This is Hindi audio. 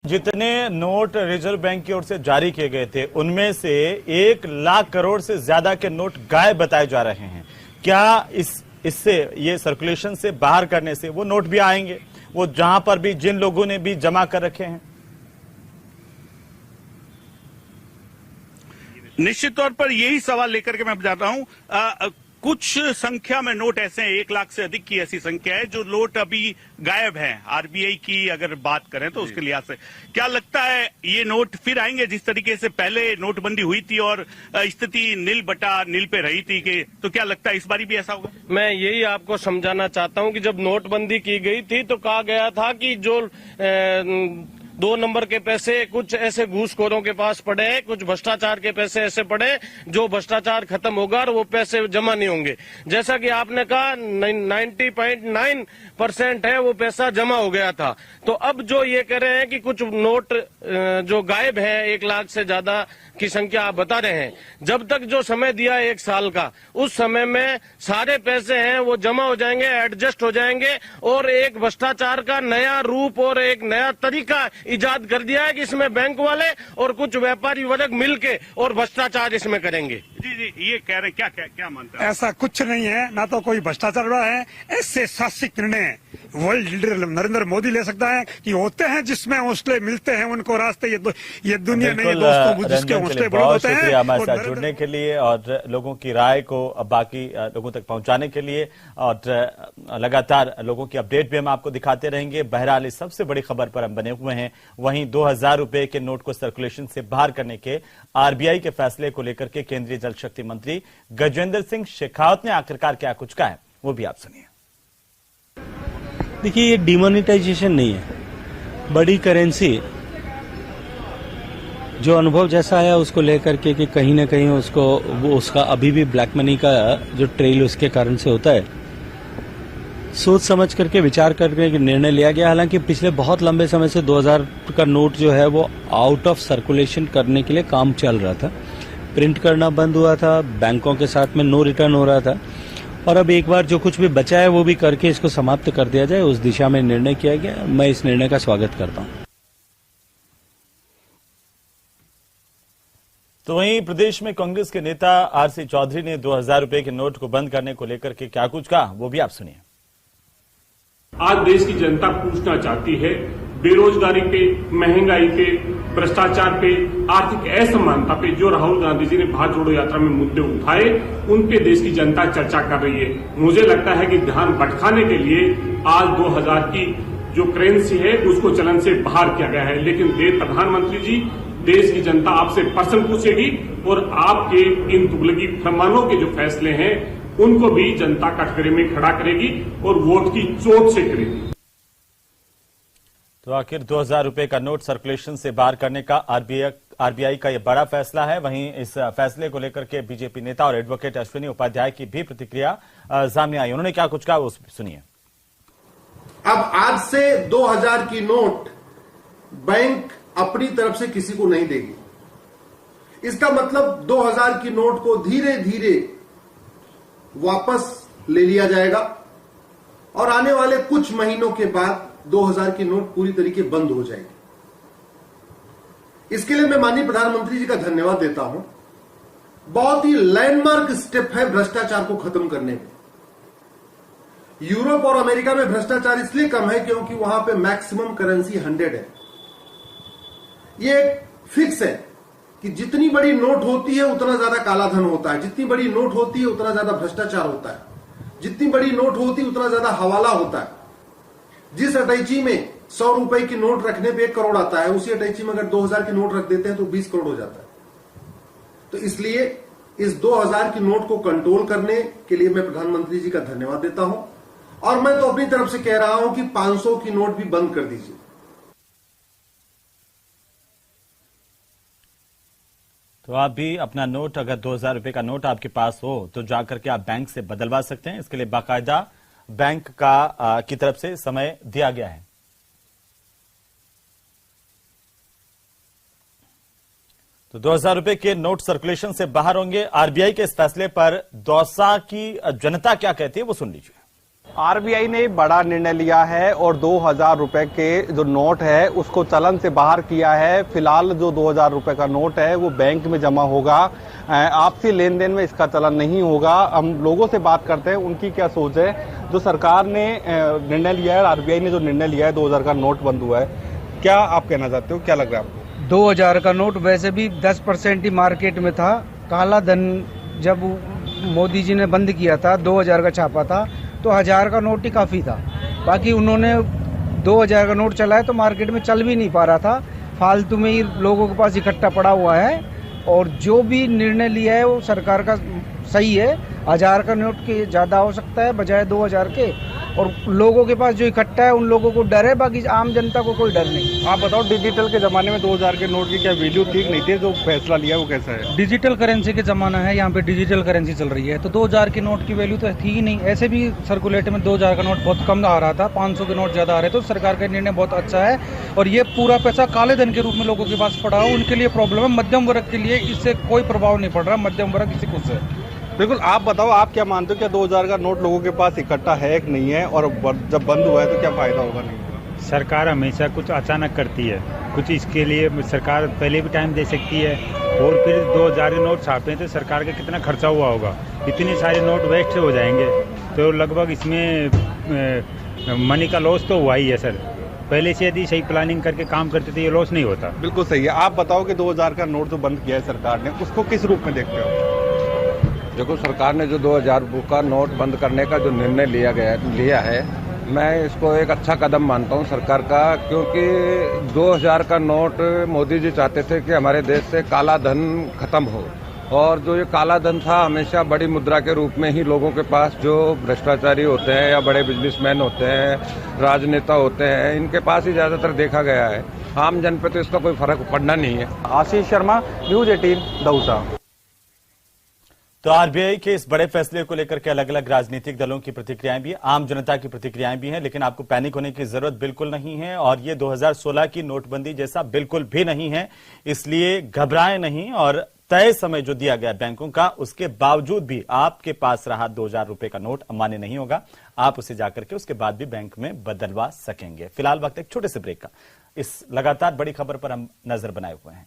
जितने नोट रिजर्व बैंक की ओर से जारी किए गए थे उनमें से 1 लाख करोड़ से ज्यादा के नोट गायब बताए जा रहे हैं। क्या इससे ये सर्कुलेशन से बाहर करने से वो नोट भी आएंगे, वो जहां पर भी जिन लोगों ने भी जमा कर रखे हैं? निश्चित तौर पर यही सवाल लेकर के मैं जाता हूं। कुछ संख्या में नोट ऐसे हैं, 1 लाख से अधिक की ऐसी संख्या है जो नोट अभी गायब हैं। आरबीआई की अगर बात करें तो उसके लिहाज से क्या लगता है ये नोट फिर आएंगे जिस तरीके से पहले नोटबंदी हुई थी और स्थिति नील बटा नील पे रही थी कि तो क्या लगता है इस बारी भी ऐसा होगा? मैं यही आपको समझाना चाहता हूं कि जब नोटबंदी की गई थी तो कहा गया था कि जो 2 नंबर के पैसे कुछ ऐसे घूसखोरों के पास पड़े हैं, कुछ भ्रष्टाचार के पैसे ऐसे पड़े जो भ्रष्टाचार खत्म होगा और वो पैसे जमा नहीं होंगे। जैसा कि आपने कहा 90.9% है वो पैसा जमा हो गया था। तो अब जो ये कह रहे हैं कि कुछ नोट जो गायब है 1 लाख से ज्यादा की संख्या आप बता रहे हैं, जब तक जो समय दिया है 1 साल का, उस समय में सारे पैसे हैं वो जमा हो जाएंगे, एडजस्ट हो जाएंगे और एक भ्रष्टाचार का नया रूप और एक नया तरीका इजाद कर दिया है कि इसमें बैंक वाले और कुछ व्यापारी वर्ग मिलके और भ्रष्टाचार इसमें करेंगे। जी जी, ये कह रहे क्या मानते हैं? ऐसा कुछ नहीं है, ना तो कोई भ्रष्टाचार हुआ है। ऐसे शासिक निर्णय वर्ल्ड लीडर नरेंद्र मोदी ले सकता है कि होते हैं जिसमें हौसले मिलते हैं उनको रास्ते। ये दुनिया नहीं है दोस्तों, जिसके हौसले बड़े होते हैं। शुक्रिया हमारे साथ जुड़ने के लिए और लोगों की राय को बाकी लोगों तक पहुंचाने के लिए, और लगातार लोगों की अपडेट भी हम आपको दिखाते रहेंगे। बहरहाल इस सबसे बड़ी खबर पर हम बने हुए हैं। वहीं 2000 रुपए के नोट को सर्कुलेशन से बाहर करने के आरबीआई के फैसले को लेकर के केंद्रीय जल शक्ति मंत्री गजेंद्र सिंह शेखावत ने आखिरकार क्या कुछ कहा है वो भी आप सुनिए। देखिए, ये डिमोनेटाइजेशन नहीं है, बड़ी करेंसी जो अनुभव जैसा है उसको लेकर के कि कहीं ना कहीं उसका अभी भी ब्लैक मनी का जो ट्रेल उसके कारण से होता है, सोच समझ करके विचार करके निर्णय लिया गया। हालांकि पिछले बहुत लंबे समय से 2000 का नोट जो है वो आउट ऑफ सर्कुलेशन करने के लिए काम चल रहा था, प्रिंट करना बंद हुआ था, बैंकों के साथ में नो रिटर्न हो रहा था, और अब एक बार जो कुछ भी बचा है वो भी करके इसको समाप्त कर दिया जाए, उस दिशा में निर्णय किया गया। मैं इस निर्णय का स्वागत करता हूं। तो वहीं प्रदेश में कांग्रेस के नेता आरसी चौधरी ने 2000 रुपए के नोट को बंद करने को लेकर के क्या कुछ कहा वो भी आप सुनिए। आज देश की जनता पूछना चाहती है, बेरोजगारी पे, महंगाई पे, भ्रष्टाचार पे, आर्थिक असमानता पे जो राहुल गांधी जी ने भारत जोड़ो यात्रा में मुद्दे उठाए, उन पे देश की जनता चर्चा कर रही है। मुझे लगता है कि ध्यान भटकाने के लिए आज 2000 की जो करेंसी है उसको चलन से बाहर किया गया है। लेकिन प्रधानमंत्री जी, देश की जनता आपसे प्रश्न पूछेगी और आपके इन तुगलकी फरमानों के जो फैसले हैं उनको भी जनता कटघरे में खड़ा करेगी और वोट की चोट से करेगी। तो आखिर 2000 रुपए का नोट सर्कुलेशन से बाहर करने का आरबीआई का यह बड़ा फैसला है। वहीं इस फैसले को लेकर के बीजेपी नेता और एडवोकेट अश्विनी उपाध्याय की भी प्रतिक्रिया सामने आई। उन्होंने क्या कुछ कहा वो सुनिए। अब आज से 2000 की नोट बैंक अपनी तरफ से किसी को नहीं देगी। इसका मतलब 2000 की नोट को धीरे धीरे वापस ले लिया जाएगा और आने वाले कुछ महीनों के बाद 2000 की नोट पूरी तरीके बंद हो जाएगी। इसके लिए मैं माननीय प्रधानमंत्री जी का धन्यवाद देता हूं। बहुत ही लैंडमार्क स्टेप है भ्रष्टाचार को खत्म करने में। यूरोप और अमेरिका में भ्रष्टाचार इसलिए कम है क्योंकि वहां पे मैक्सिमम करेंसी 100 है। ये फिक्स है कि जितनी बड़ी नोट होती है उतना ज्यादा कालाधन होता है, जितनी बड़ी नोट होती है उतना ज्यादा भ्रष्टाचार होता है, जितनी बड़ी नोट होती है उतना ज्यादा हवाला होता है। जिस अटैची में 100 रुपए की नोट रखने पे 1 करोड़ आता है, उसी अटैची में अगर 2000 की नोट रख देते हैं तो 20 करोड़ हो जाता है। तो इसलिए इस 2000 की नोट को कंट्रोल करने के लिए मैं प्रधानमंत्री जी का धन्यवाद देता हूं और मैं तो अपनी तरफ से कह रहा हूं कि 500 की नोट भी बंद कर दीजिए। तो आप भी अपना नोट, अगर 2000 रुपए का नोट आपके पास हो तो जाकर के आप बैंक से बदलवा सकते हैं। इसके लिए बाकायदा बैंक की तरफ से समय दिया गया है। तो 2000 रुपए के नोट सर्कुलेशन से बाहर होंगे। आरबीआई के इस फैसले पर दौसा की जनता क्या कहती है वो सुन लीजिए। आरबीआई ने बड़ा निर्णय लिया है और 2000 रुपए के जो नोट है उसको चलन से बाहर किया है। फिलहाल जो 2000 रुपए का नोट है वो बैंक में जमा होगा, आपसी लेन देन में इसका चलन नहीं होगा। हम लोगों से बात करते हैं उनकी क्या सोच है। जो सरकार ने निर्णय लिया है, आरबीआई ने जो निर्णय लिया है, 2000 का नोट बंद हुआ है, क्या आप कहना चाहते हो, क्या लग रहा है आपको? 2000 का नोट वैसे भी 10% ही मार्केट में था। काला धन जब मोदी जी ने बंद किया था, 2000 का छापा था, तो 1000 का नोट ही काफी था। बाकी उन्होंने 2000 का नोट चलाया तो मार्केट में चल भी नहीं पा रहा था, फालतू में ही लोगों के पास इकट्ठा पड़ा हुआ है। और जो भी निर्णय लिया है वो सरकार का सही है। 1000 का नोट के ज्यादा हो सकता है बजाय 2000 के, और लोगों के पास जो इकट्ठा है उन लोगों को डर है, बाकी आम जनता को कोई डर नहीं। आप बताओ, डिजिटल के जमाने में 2000 के नोट की क्या वैल्यू ठीक नहीं थी? जो फैसला लिया वो कैसा है? डिजिटल करेंसी के जमाना है, यहाँ पे डिजिटल करेंसी चल रही है, तो 2000 के नोट की वैल्यू तो थी ही नहीं। ऐसे भी सर्कुलेट में 2000 का नोट बहुत कम आ रहा था, 500 के नोट ज्यादा आ रहे, तो सरकार का निर्णय बहुत अच्छा है। और ये पूरा पैसा काले धन के रूप में लोगों के पास पड़ा हो, उनके लिए प्रॉब्लम है। मध्यम वर्ग के लिए इससे कोई प्रभाव नहीं पड़ रहा, मध्यम वर्ग इसी खुश है। बिल्कुल। आप बताओ, आप क्या मानते हो, क्या 2000 का नोट लोगों के पास इकट्ठा है कि नहीं है, और जब बंद हुआ है तो क्या फायदा होगा, नहीं होगा? सरकार हमेशा कुछ अचानक करती है, कुछ इसके लिए सरकार पहले भी टाइम दे सकती है। और फिर 2000 के नोट छापे तो सरकार का कितना खर्चा हुआ होगा, इतने सारे नोट वेस्ट हो जाएंगे, तो लगभग इसमें मनी का लॉस तो हुआ ही है सर। पहले से यदि सही प्लानिंग करके काम करते तो ये लॉस नहीं होता। बिल्कुल सही है। आप बताओ कि 2000 का नोट जो बंद किया है सरकार ने, उसको किस रूप में देखते हो? देखो, सरकार ने जो 2000 का नोट बंद करने का जो निर्णय लिया है, मैं इसको एक अच्छा कदम मानता हूं सरकार का, क्योंकि 2000 का नोट मोदी जी चाहते थे कि हमारे देश से काला धन खत्म हो। और जो ये काला धन था हमेशा बड़ी मुद्रा के रूप में ही लोगों के पास, जो भ्रष्टाचारी होते हैं या बड़े बिजनेसमैन होते हैं, राजनेता होते हैं, इनके पास ही ज्यादातर देखा गया है। आम जन पे तो इसका कोई फर्क पड़ना नहीं है। आशीष शर्मा, न्यूज 18, दौसा। तो आरबीआई के इस बड़े फैसले को लेकर के अलग अलग राजनीतिक दलों की प्रतिक्रियाएं भी, आम जनता की प्रतिक्रियाएं भी हैं, लेकिन आपको पैनिक होने की जरूरत बिल्कुल नहीं है। और ये 2016 की नोटबंदी जैसा बिल्कुल भी नहीं है, इसलिए घबराएं नहीं। और तय समय जो दिया गया बैंकों का, उसके बावजूद भी आपके पास रहा 2000 रुपए का नोट अमान्य नहीं होगा। आप उसे जाकर के उसके बाद भी बैंक में बदलवा सकेंगे। फिलहाल वक्त एक छोटे से ब्रेक का। इस लगातार बड़ी खबर पर हम नजर बनाए हुए हैं।